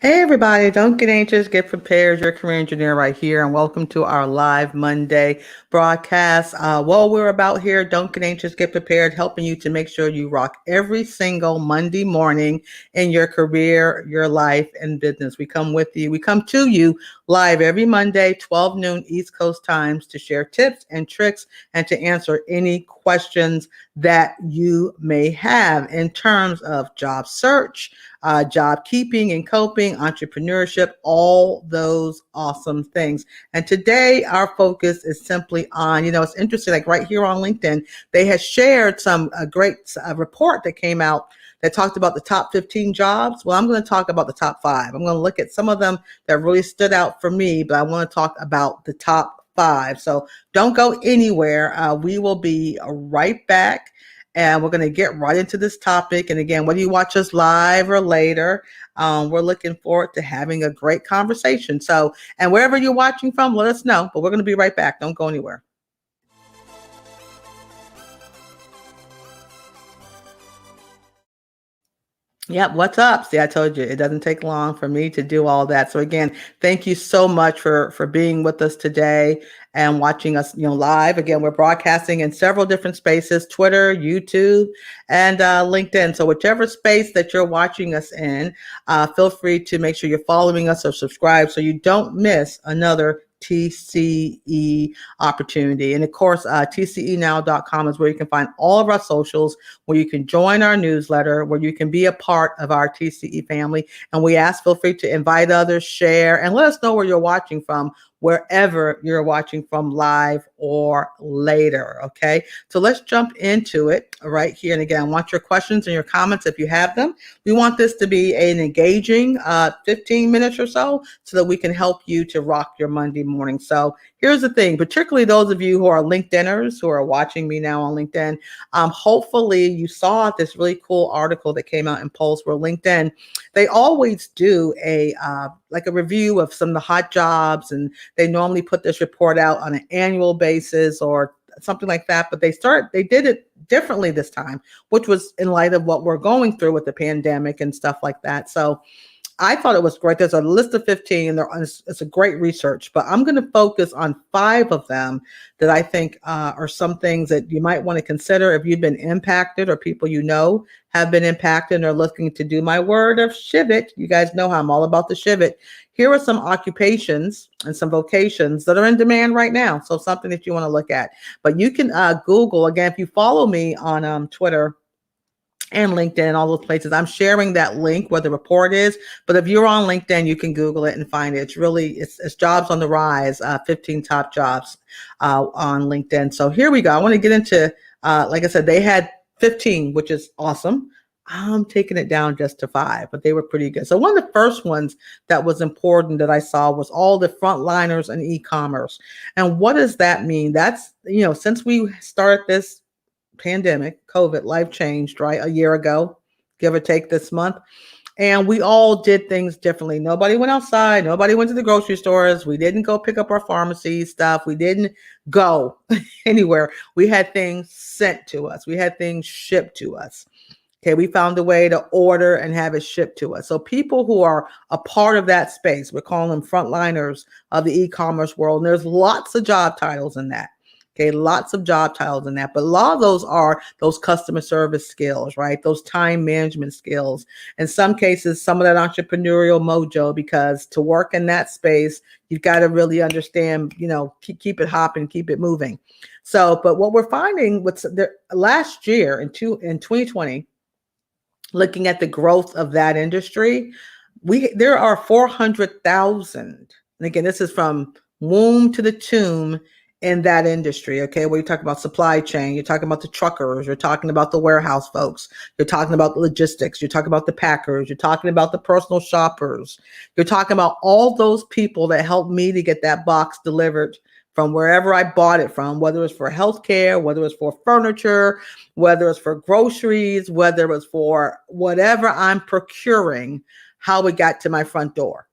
Hey everybody, don't get anxious, get prepared. Your career engineer right here, and welcome to our live Monday broadcast. While we're about here, don't get anxious, get prepared, helping you to make sure you rock every single Monday morning in your career, your life, and business. We come to you live every Monday, 12 noon East Coast times to share tips and tricks and to answer any questions that you may have in terms of job search, job keeping and coping, entrepreneurship, all those awesome things. And today our focus is simply on, it's interesting, like right here on LinkedIn, they had shared some great report that came out that talked about the top 15 jobs. Well, I'm going to talk about the top 5. I'm going to look at some of them that really stood out for me, but I want to talk about the top 5. So don't go anywhere. We will be right back. And we're going to get right into this topic. And again, whether you watch us live or later, we're looking forward to having a great conversation. So, and wherever you're watching from, let us know. But we're going to be right back. Don't go anywhere. Yep, what's up? See, I told you it doesn't take long for me to do all that. So again, thank you so much for being with us today and watching us, live. Again, we're broadcasting in several different spaces: Twitter, YouTube, and LinkedIn. So whichever space that you're watching us in, feel free to make sure you're following us or subscribe so you don't miss another TCE opportunity. And of course, TCEnow.com is where you can find all of our socials, where you can join our newsletter, where you can be a part of our TCE family. And we feel free to invite others, share, and let us know where you're watching from, wherever you're watching from, live or later. Okay, so let's jump into it right here. And again, I want your questions and your comments if you have them. We want this to be an engaging 15 minutes or so that we can help you to rock your Monday morning. So here's the thing, particularly those of you who are LinkedIners who are watching me now on LinkedIn, hopefully you saw this really cool article that came out in Pulse, where LinkedIn, they always do a review of some of the hot jobs, and they normally put this report out on an annual basis or something like that, but they did it differently this time, which was in light of what we're going through with the pandemic and stuff like that. So I thought it was great. There's a list of 15. It's a great research, but I'm going to focus on 5 of them that I think are some things that you might want to consider if you've been impacted or people have been impacted and are looking to do my word of shivit. You guys know how I'm all about the shivit. Here are some occupations and some vocations that are in demand right now. So something that you want to look at. But you can Google, again, if you follow me on Twitter and LinkedIn and all those places, I'm sharing that link where the report is. But if you're on LinkedIn, you can Google it and find it. It's jobs on the rise, 15 top jobs on LinkedIn. So here we go. I want to get into, like I said, they had 15, which is awesome. I'm taking it down just to 5, but they were pretty good. So one of the first ones that was important that I saw was all the frontliners in e-commerce. And what does that mean? That's, since we started this pandemic, COVID, life changed, right? A year ago, give or take this month. And we all did things differently. Nobody went outside. Nobody went to the grocery stores. We didn't go pick up our pharmacy stuff. We didn't go anywhere. We had things sent to us. We had things shipped to us. Okay, we found a way to order and have it shipped to us. So people who are a part of that space, we're calling them frontliners of the e-commerce world. And there's lots of job titles in that. Okay, lots of job titles in that, but a lot of those are those customer service skills, right? Those time management skills. In some cases, some of that entrepreneurial mojo, because to work in that space, you've got to really understand, keep it hopping, keep it moving. So, but what we're finding last year in 2020, looking at the growth of that industry, there are 400,000. And again, this is from womb to the tomb in that industry, okay, where you talk about supply chain, you're talking about the truckers, you're talking about the warehouse folks, you're talking about the logistics, you're talking about the packers, you're talking about the personal shoppers, you're talking about all those people that helped me to get that box delivered from wherever I bought it from, whether it's for healthcare, whether it's for furniture, whether it's for groceries, whether it's for whatever I'm procuring, how it got to my front door.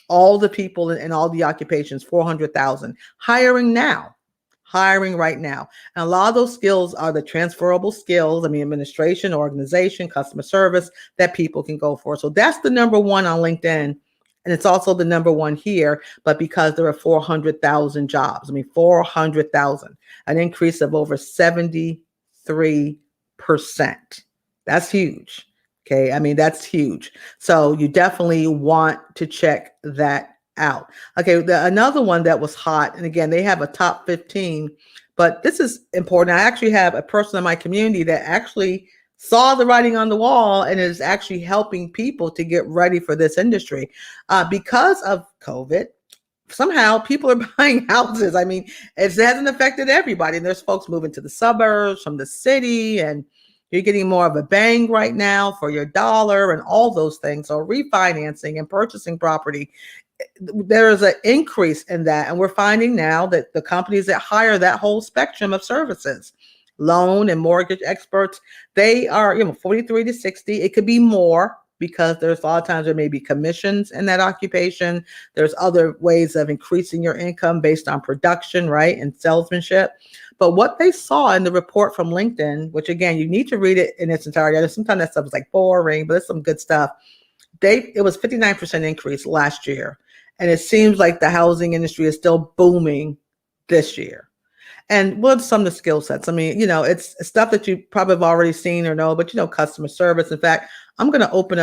All the people in all the occupations, 400,000. Hiring right now. And a lot of those skills are the transferable skills, administration, organization, customer service, that people can go for. So that's the number one on LinkedIn And it's also the number one here, but because there are 400,000 jobs. I mean, 400,000, an increase of over 73%. That's huge. Okay. I mean, that's huge. So you definitely want to check that out. Okay. Another one that was hot, and again, they have a top 15, but this is important. I actually have a person in my community that actually saw the writing on the wall and is actually helping people to get ready for this industry. Because of COVID, somehow people are buying houses. I mean, it hasn't affected everybody. And there's folks moving to the suburbs from the city, and you're getting more of a bang right now for your dollar and all those things. So refinancing and purchasing property, there is an increase in that. And we're finding now that the companies that hire that whole spectrum of services, loan and mortgage experts, they are, 43 to 60. It could be more because there's a lot of times there may be commissions in that occupation. There's other ways of increasing your income based on production, right, and salesmanship. But what they saw in the report from LinkedIn, which again, you need to read it in its entirety. Sometimes that stuff is like boring, but it's some good stuff. It was 59% increase last year. And it seems like the housing industry is still booming this year. And what are some of the skill sets? I mean, it's stuff that you probably have already seen or know, but customer service. In fact, I'm going to open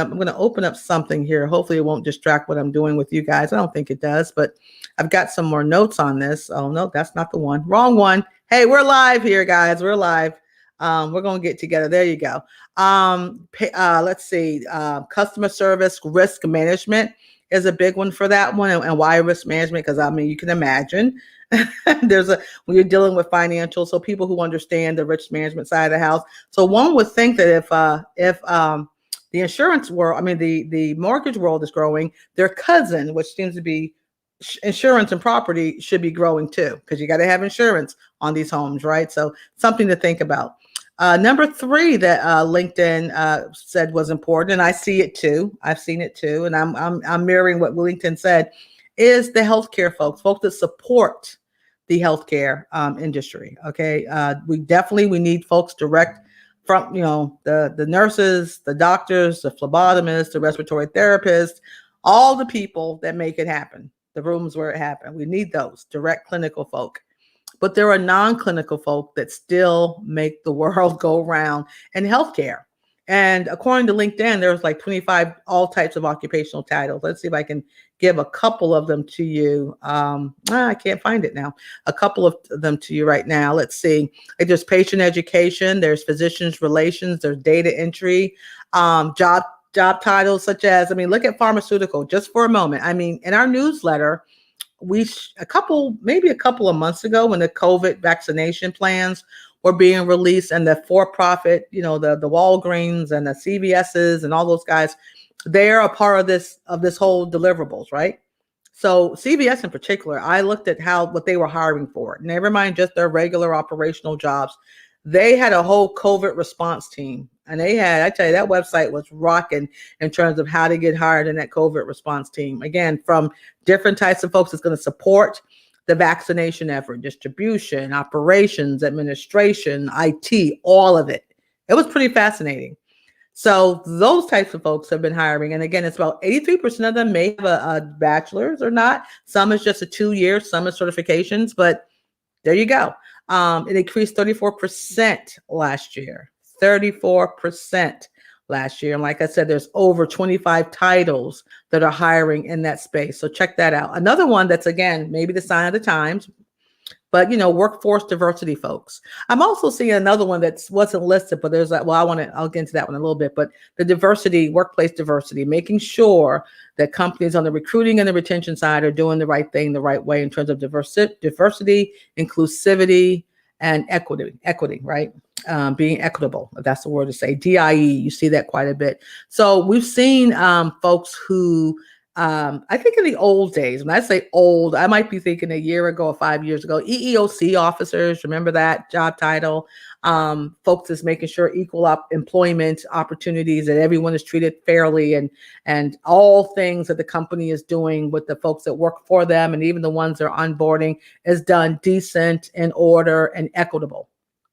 up something here. Hopefully it won't distract what I'm doing with you guys. I don't think it does, but I've got some more notes on this. Oh no, that's not the one. Wrong one. Hey, we're live here, guys. We're live. We're going to get together. There you go. Let's see. Customer service, risk management is a big one for that one. And why risk management? Because I mean, you can imagine when you're dealing with financials, so people who understand the risk management side of the house. So one would think that if the insurance world, I mean, the mortgage world is growing, their cousin, which seems to be insurance and property, should be growing too, because you got to have insurance on these homes, right? So something to think about. Number 3 that LinkedIn said was important, and I see it too. I've seen it too, and I'm mirroring what LinkedIn said, is the healthcare folks that support the healthcare industry. Okay, we need folks direct from the nurses, the doctors, the phlebotomists, the respiratory therapists, all the people that make it happen, the rooms where it happened. We need those direct clinical folk. But there are non-clinical folk that still make the world go round in healthcare. And according to LinkedIn, there's like 25 all types of occupational titles. Let's see if I can give a couple of them to you. I can't find it now. A couple of them to you right now. Let's see. There's patient education. There's physicians relations. There's data entry. Job titles such as, look at pharmaceutical just for a moment. In our newsletter, a couple of months ago, when the COVID vaccination plans were being released, and the for-profit, the Walgreens and the CVS's and all those guys, they're a part of this whole deliverables, right? So CVS in particular, I looked at what they were hiring for. Never mind just their regular operational jobs. They had a whole COVID response team. And I tell you, that website was rocking in terms of how to get hired in that COVID response team. Again, from different types of folks that's going to support the vaccination effort, distribution, operations, administration, IT, all of it. It was pretty fascinating. So those types of folks have been hiring. And again, it's about 83% of them may have a bachelor's or not. Some is just a 2-year, some is certifications, but there you go. It increased 34% last year. 34% last year. And like I said, there's over 25 titles that are hiring in that space. So check that out. Another one that's, again, maybe the sign of the times, but workforce diversity folks. I'm also seeing another one that wasn't listed, but there's I'll get into that one in a little bit, but the diversity, workplace diversity, making sure that companies on the recruiting and the retention side are doing the right thing the right way in terms of diversity, inclusivity, and equity, right? Being equitable, if that's the word to say. DIE, you see that quite a bit. So we've seen folks who, I think in the old days, when I say old, I might be thinking a year ago or 5 years ago, EEOC officers, remember that job title? Folks is making sure equal employment opportunities, that everyone is treated fairly, and all things that the company is doing with the folks that work for them, and even the ones they're onboarding, is done decent, in order, and equitable.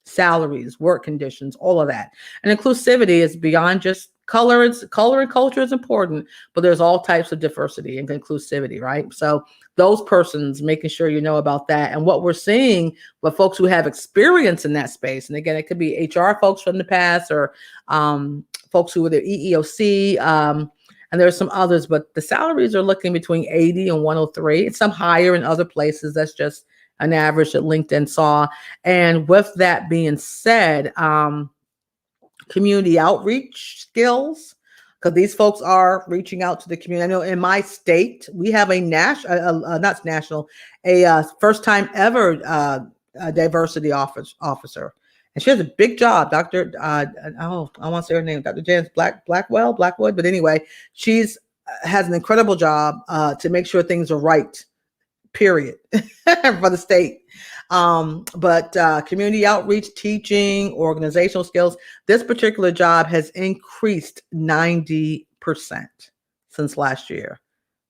Salaries, work conditions, all of that. And inclusivity is beyond just color and culture is important, but there's all types of diversity and inclusivity, right? So those persons, making sure you know about that. And what we're seeing with folks who have experience in that space, and again, it could be HR folks from the past or folks who were the EEOC, and there's some others, but the salaries are looking between 80 and 103. It's some higher in other places. That's just an average that LinkedIn saw. And with that being said, community outreach skills, because these folks are reaching out to the community. I know in my state, we have a first time ever diversity officer. And she has a big job, Dr. I want to say her name, Dr. Janice Blackwood. But anyway, she's has an incredible job to make sure things are right, period, for the state. But community outreach, teaching, organizational skills, this particular job has increased 90% since last year.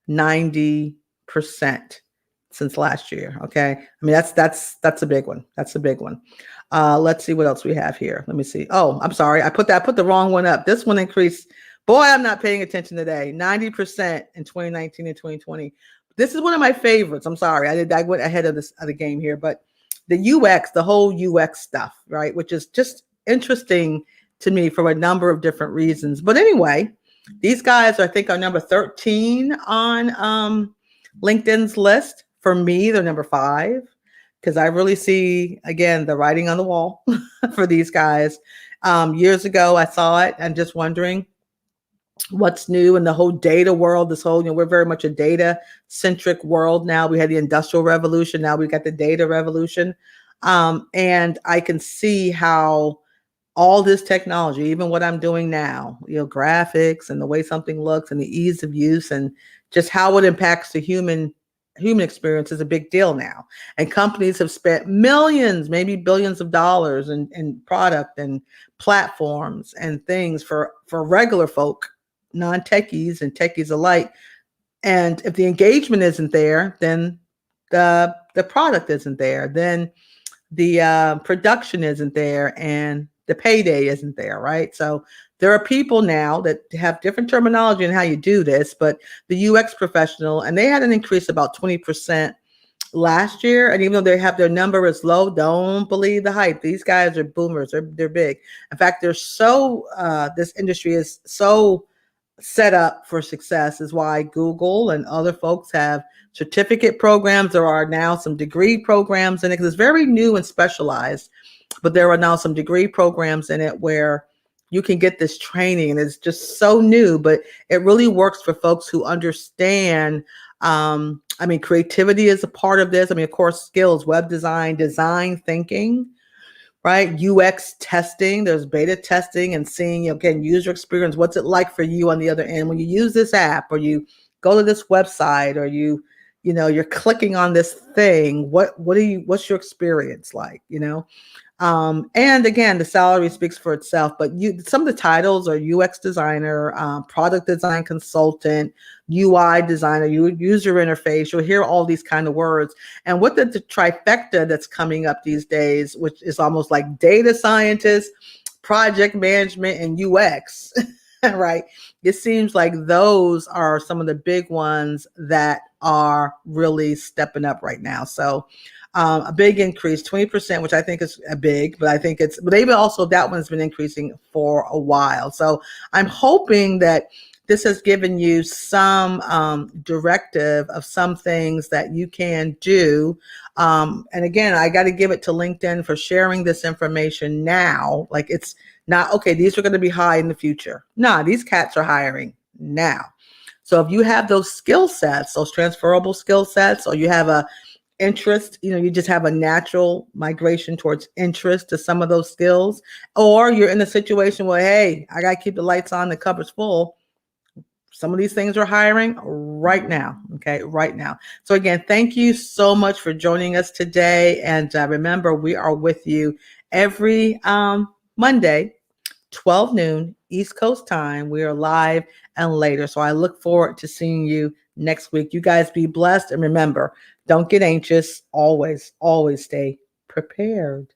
90% since last year. Okay. I mean, that's a big one. That's a big one. Let's see what else we have here. Let me see. Oh, I'm sorry. I put the wrong one up. This one increased. Boy, I'm not paying attention today. 90% in 2019 and 2020. This is one of my favorites. I'm sorry. I went ahead of the game here, but the UX, the whole UX stuff, right? Which is just interesting to me for a number of different reasons. But anyway, these guys, I think, are number 13 on LinkedIn's list. For me, they're number 5, because I really see, again, the writing on the wall for these guys. Years ago, I saw it and just wondering what's new in the whole data world. This whole, we're very much a data centric world now. We had the industrial revolution. Now we've got the data revolution. And I can see how all this technology, even what I'm doing now, graphics and the way something looks and the ease of use and just how it impacts the human experience is a big deal now. And companies have spent millions, maybe billions of dollars in product and platforms and things for regular folk, non-techies and techies alike. And if the engagement isn't there, then the product isn't there, then the production isn't there, and the payday isn't there, right? So there are people now that have different terminology in how you do this, but the UX professional, and they had an increase about 20% last year. And even though they have their number is low, don't believe the hype. These guys are boomers. They're big. In fact, they're so, this industry is so set up for success, is why Google and other folks have certificate programs. There are now some degree programs in it, because it's very new and specialized, but there are now some degree programs in it where you can get this training, and it's just so new, but it really works for folks who understand. Creativity is a part of this. Of course, skills, web design thinking, right? UX testing, there's beta testing and seeing, again, user experience. What's it like for you on the other end when you use this app, or you go to this website, or you're clicking on this thing? What's your experience like, And again, the salary speaks for itself, but some of the titles are UX designer, product design consultant, UI designer, user interface. You'll hear all these kind of words. And what the trifecta that's coming up these days, which is almost like data scientist, project management, and UX, right? It seems like those are some of the big ones that are really stepping up right now. So a big increase, 20%, which I think is a big, but maybe also that one's been increasing for a while. So I'm hoping that this has given you some directive of some things that you can do. And again, I got to give it to LinkedIn for sharing this information now. Like, it's not, okay, these are going to be high in the future. Nah, these cats are hiring now. So if you have those skill sets, those transferable skill sets, or you have a interest, you just have a natural migration towards interest to some of those skills, or you're in a situation where, hey, I got to keep the lights on, the cupboard's full. Some of these things are hiring right now. Okay, right now. So again, thank you so much for joining us today. And remember, we are with you every Monday, 12 noon East Coast time. We are live and later. So I look forward to seeing you next week. You guys be blessed. And remember, don't get anxious. Always, always stay prepared.